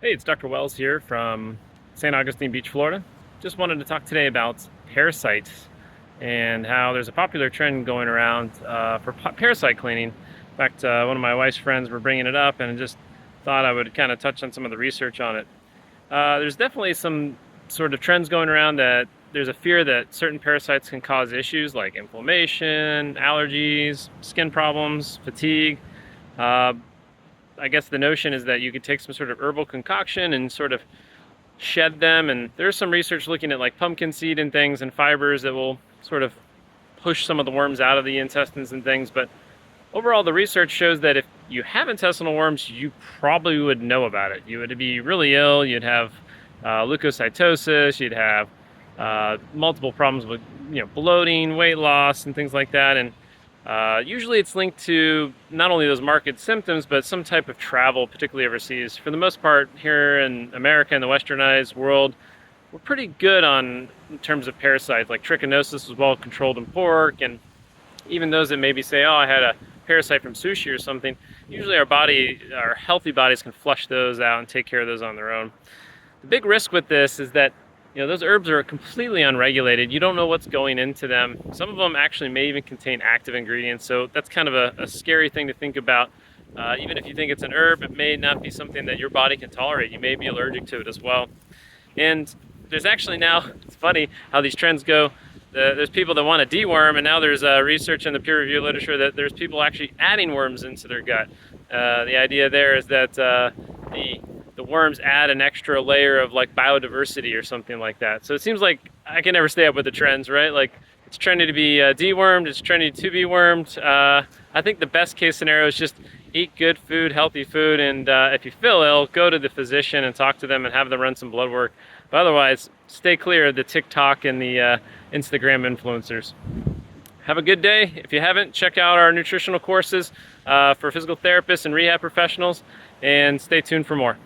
Hey, it's Dr. Wells here from St. Augustine Beach, Florida. Just wanted to talk today about parasites and how there's a popular trend going around for parasite cleaning. In fact, one of my wife's friends were bringing it up and just thought I would kind of touch on some of the research on it. There's definitely some sort of trends going around that there's a fear that certain parasites can cause issues like inflammation, allergies, skin problems, fatigue. Uh, I guess the notion is that you could take some sort of herbal concoction and sort of shed them, and there's some research looking at like pumpkin seed and things and fibers that will sort of push some of the worms out of the intestines and things. But overall, the research shows that if you have intestinal worms, you probably would know about it. You would be really ill, you'd have leukocytosis, you'd have multiple problems with bloating, weight loss, and things like that. And usually it's linked to not only those marked symptoms, but some type of travel, particularly overseas. For the most part, here in America and the westernized world, we're pretty good in terms of parasites. Like trichinosis was well controlled in pork, and even those that maybe say, oh, I had a parasite from sushi or something, usually our healthy bodies can flush those out and take care of those on their own. The big risk with this is that those herbs are completely unregulated. You don't know what's going into them. Some of them actually may even contain active ingredients, so that's kind of a scary thing to think about. Even if you think it's an herb, it may not be something that your body can tolerate. You may be allergic to it as well. And there's actually now, it's funny how these trends go. There's people that want to deworm, and now there's research in the peer-reviewed literature that there's people actually adding worms into their gut. The idea there is that the worms add an extra layer of like biodiversity or something like that. So it seems like I can never stay up with the trends, right? Like it's trendy to be dewormed, it's trendy to be wormed. I think the best case scenario is just eat good food, healthy food, and if you feel ill, go to the physician and talk to them and have them run some blood work. But otherwise, stay clear of the TikTok and the Instagram influencers. Have a good day. If you haven't, check out our nutritional courses for physical therapists and rehab professionals, and stay tuned for more.